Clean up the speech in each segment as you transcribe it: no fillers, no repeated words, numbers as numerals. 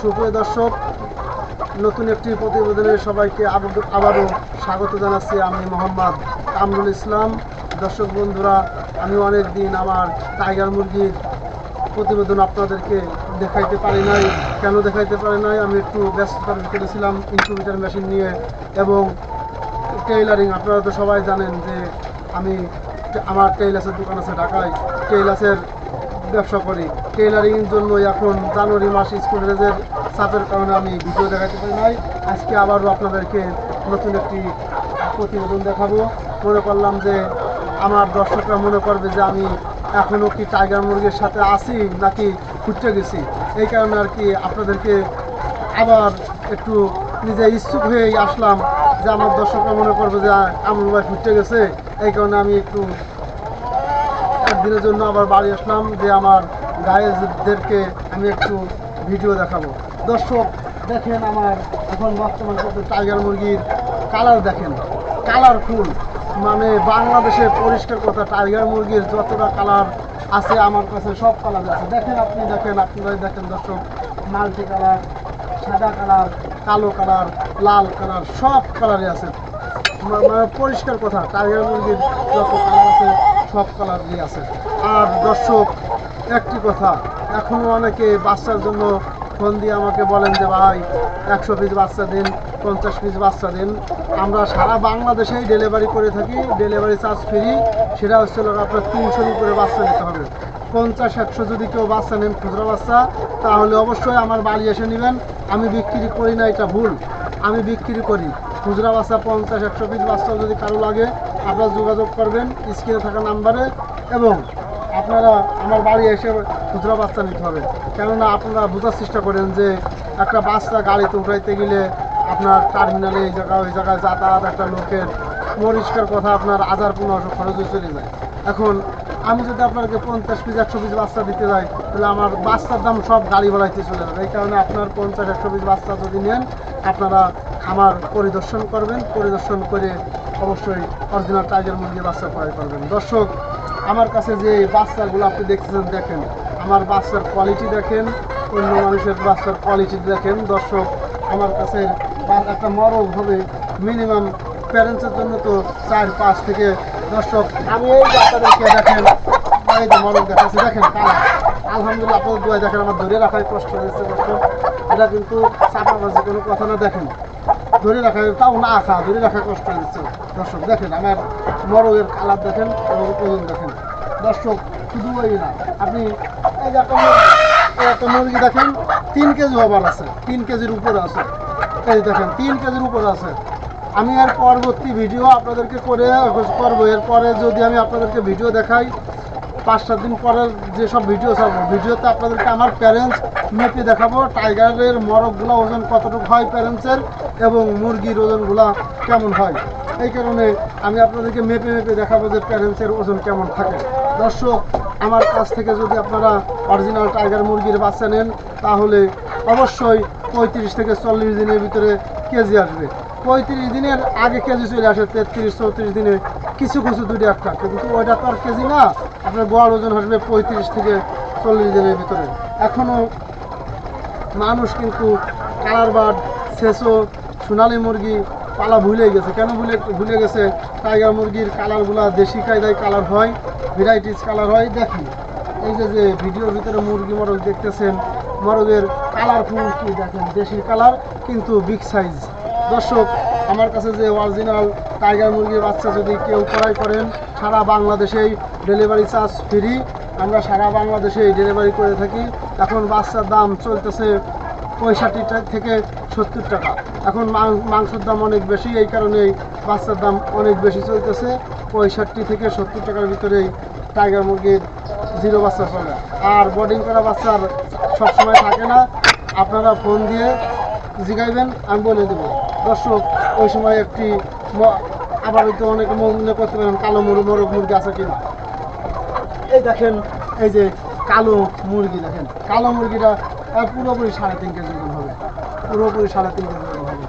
সুপ্রিয় দর্শক, নতুন একটি প্রতিবেদনে সবাইকে আবারও স্বাগত জানাচ্ছি। আমি মোহাম্মদ কামরুল ইসলাম। দর্শক বন্ধুরা, আমি অনেক দিন আমার টাইগার মুরগির প্রতিবেদন আপনাদেরকে দেখাইতে পারি নাই। কেন দেখাইতে পারি নাই? আমি একটু ব্যস্ততার ভিতরে ছিলাম ইনকিউবেটর মেশিন নিয়ে এবং টেইলারিং। আপনারা তো সবাই জানেন যে আমার টেইলার্সের দোকান আছে ঢাকায়। টেইলার্সের ব্যবসা করি। টেইলারিংয়ের জন্য এখন জানুয়ারি মাস স্কুল রেজের চাপের কারণে আমি ভিডিও দেখাতে পারি নাই। আজকে আবারও আপনাদেরকে নতুন একটি প্রতিবেদন দেখাবো। মনে করলাম যে আমার দর্শকরা মনে করবে যে আমি এখনও কি টাইগার মুরগির সাথে আছি নাকি ছুটে গেছি। এই কারণে আর কি আপনাদেরকে আবার একটু নিজে ইচ্ছুক হয়েই আসলাম যে আমার দর্শকরা মনে করবে যে কামরুল ভাই ছুটে গেছে। এই কারণে আমি একটু একদিনের জন্য আবার বাড়ি আসলাম যে আমার গায়েদেরকে আমি একটু ভিডিও দেখাবো। দর্শক দেখেন, আমার এখন বর্তমান টাইগার মুরগির কালার দেখেন, কালারফুল। মানে বাংলাদেশে পরিষ্কার কথা, টাইগার মুরগির যতটা কালার আছে আমার কাছে সব কালার আছে। দেখেন, আপনারাই দেখেন দর্শক, মাল্টি কালার, সাদা কালার, কালো কালার, লাল কালার, সব কালারই আছে। মানে পরিষ্কার কথা, টাইগার মুরগির যত কালার আছে সব কালার দিয়ে আছে। আর দর্শক একটি কথা, এখনও অনেকে বাচ্চার জন্য ফোন দিয়ে আমাকে বলেন যে ভাই 100 পিস বাচ্চা দিন, 50 পিস বাচ্চা দিন। আমরা সারা বাংলাদেশেই ডেলিভারি করে থাকি, ডেলিভারি চার্জ ফ্রি। সেটা হচ্ছে আপনার 300 উপরে বাচ্চা নিতে হবে। 50-100 যদি কেউ বাচ্চা নেন খুচরা বাচ্চা, তাহলে অবশ্যই আমার বাড়ি এসে নেবেন। আমি বিক্রি করি না, এটা ভুল। আমি বিক্রি করি খুচরা বাচ্চা। 50-100 পিস বাচ্চা যদি কারো লাগে আপনারা যোগাযোগ করবেন স্ক্রিনে থাকা নাম্বারে, এবং আপনারা আমার বাড়ি এসে খুচরা বাচ্চা নিতে হবে। কেননা আপনারা বোঝার চেষ্টা করেন যে একটা বাচ্চা গাড়িতে উঠাইতে গেলে আপনার টার্মিনালে এই জায়গায় ওই জায়গায় যাতায়াত একটা লোকের পরিষ্কার কথা আপনার 1000-1500 খরচে চলে যায়। এখন আমি যদি আপনাকে 50 পিস 100 পিস বাচ্চা দিতে যাই, তাহলে আমার বাচ্চার দাম সব গাড়ি ভাড়াইতে চলে যাবে। এই কারণে আপনার 50-100 পিস বাচ্চা যদি নেন, আপনারা খামার পরিদর্শন করবেন। পরিদর্শন করে অবশ্যই অরিজিনাল টাইগার মুরগির বাচ্চা ক্রয় করবেন। দর্শক, আমার কাছে যে বাচ্চাগুলো আপনি দেখতেছেন, দেখেন আমার বাচ্চার কোয়ালিটি দেখেন, অন্য মানুষের বাচ্চার কোয়ালিটি দেখেন। দর্শক, আমার কাছে একটা মরগ হবে মিনিমাম প্যারেন্টসের জন্য তো 4-5 থেকে। দর্শক, আমি এই বাচ্চাদেরকে দেখেন, এই যে মরগ দেখাচ্ছি, দেখেন কালার। আলহামদুলিল্লাহ, আপনাদের দোয়া দেখেন, আমার ধরে রাখায় কষ্ট হয়েছে। দর্শক, এটা কিন্তু চাপাবাজি কোনো কথা না। দেখেন ধরে রাখা, তাও না খা, ধরে রাখা কষ্ট হচ্ছে। দর্শক দেখেন আমার মরগের কালার দেখেন এবং ওজন দেখেন। দর্শক, শুধু ওই না, আপনি এই যে একটা মুরগি দেখেন 3 কেজি ওভার আছে, 3 কেজির উপরে আছে। এই দেখেন 3 কেজির উপরে আছে। আমি এর পরবর্তী ভিডিও আপনাদেরকে করবো। এরপরে যদি আমি আপনাদেরকে ভিডিও দেখাই 5-7 দিন পরের যেসব ভিডিও ছাড়বো, ভিডিওতে আপনাদেরকে আমার প্যারেন্টস মেপে দেখাবো টাইগারের মরগগুলো ওজন কতটুকু হয় প্যারেন্টসের, এবং মুরগির ওজনগুলো কেমন হয়। এই কারণে আমি আপনাদেরকে মেপে দেখাবো যে প্যারেন্টসের ওজন কেমন থাকে। দর্শক, আমার কাছ থেকে যদি আপনারা অরিজিনাল টাইগার মুরগির বাচ্চা নেন, তাহলে অবশ্যই 35 থেকে 40 দিনের ভিতরে কেজি আসবে। 35 দিনের আগে কেজি চলে আসে 33-34 দিনে কিছু 2-1টা, কিন্তু ওইটা তো আর কেজি না। আপনার গড় ওজন আসবে 35 থেকে 40 দিনের ভিতরে। এখনও মানুষ কিন্তু কালার বার্ড, সেসো, সোনালি মুরগি পালা ভুলে গেছে। কেন ভুলে গেছে? টাইগার মুরগির কালারগুলা দেশি কায়দায় কালার হয়, ভ্যারাইটিস কালার হয়। দেখি এই যে ভিডিওর ভিতরে মুরগি মরগ দেখতেছেন, মরগের কালারফুল কি দেখেন, দেশি কালার কিন্তু বিগ সাইজ। দর্শক, আমার কাছে যে অরিজিনাল টাইগার মুরগির বাচ্চা যদি কেউ ক্রয় করেন, সারা বাংলাদেশেই ডেলিভারি চার্জ ফ্রি। আমরা সারা বাংলাদেশেই ডেলিভারি করে থাকি। এখন বাচ্চার দাম চলতেছে 65 থেকে 70 টাকা। এখন মাংসের দাম অনেক বেশি, এই কারণেই বাচ্চার দাম অনেক বেশি চলতেছে। 65 থেকে 70 টাকার ভিতরেই টাইগার মুরগির জিরো বাচ্চা চলে। আর বোর্ডিং করা বাচ্চার সবসময় থাকে না, আপনারা ফোন দিয়ে জিগাইবেন, আমি বলে দেবো। দর্শক, ওই সময় একটি আবার হয়তো অনেকে মনে করতে পারেন কালো মরগ মুরগি আছে কিনা। এই দেখেন, এই যে কালো মুরগি দেখেন, কালো মুরগিটা পুরোপুরি 3.5 কেজি ওজন হবে, পুরোপুরি 3.5 কেজি ওজন হবে।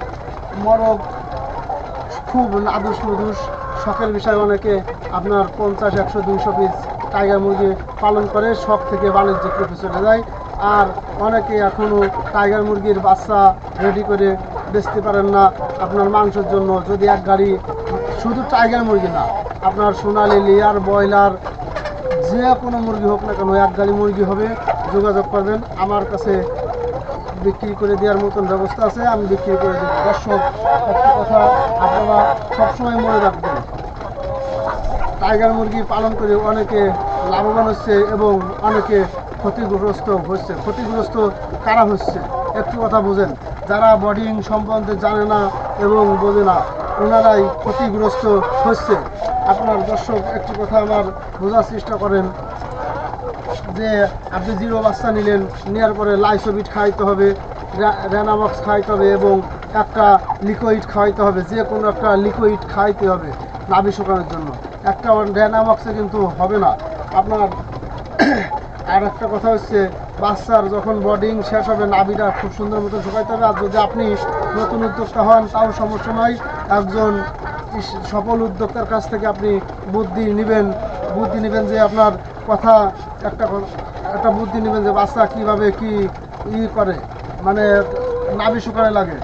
মরগ খুব নাদুস নুদুস, শখের বিষয়। অনেকে আপনার 50, 100, 200 পিস টাইগার মুরগি পালন করে, শখ থেকে বাণিজ্যিক রূপে চলে যায়। আর অনেকে এখনও টাইগার মুরগির বাচ্চা রেডি করে বেচতে পারেন না আপনার মাংসের জন্য। যদি এক গাড়ি, শুধু টাইগার মুরগি না, আপনার সোনালি, লেয়ার, ব্রয়লার, যে কোনো মুরগি হোক না কেন, এক গাড়ি মুরগি হবে, যোগাযোগ করবেন। আমার কাছে বিক্রি করে দেওয়ার মতন ব্যবস্থা আছে, আমি বিক্রি করে দেব। দর্শক, একটা কথা আপনারা সবসময় মনে রাখবেন, টাইগার মুরগি পালন করে অনেকে লাভবান হচ্ছে এবং অনেকে ক্ষতিগ্রস্ত হচ্ছে। ক্ষতিগ্রস্ত কারা হচ্ছে একটু কথা বোঝেন, যারা বডিং সম্বন্ধে জানে না এবং বোঝে না, ওনারাই ক্ষতিগ্রস্ত হচ্ছে। আপনার দর্শক, একটি কথা আমার বোঝার চেষ্টা করেন যে আপনি জিরো বাচ্চা নিলেন, নেওয়ার পরে লাইসোবিট খাইতে হবে, র্যানামক্স খাইতে হবে এবং একটা লিকুইড খাওয়াইতে হবে। যে কোনো একটা লিকুইড খাইতে হবে নাভি শুকানোর জন্য। একটা র্যানামক্সে কিন্তু হবে না আপনার। আর একটা কথা হচ্ছে, বাচ্চার যখন বডিং শেষ হবে, নাভিটা খুব সুন্দর মতো শুকাইতে হবে। আর যদি আপনি নতুন উদ্যোক্তা হন, তাও সমস্যা নয়, একজন সফল উদ্যোক্তার কাছ থেকে আপনি বুদ্ধি নেবেন যে আপনার কথা একটা বুদ্ধি নেবেন যে বাচ্চা কীভাবে কি করে, মানে নাভি শুকানো লাগে।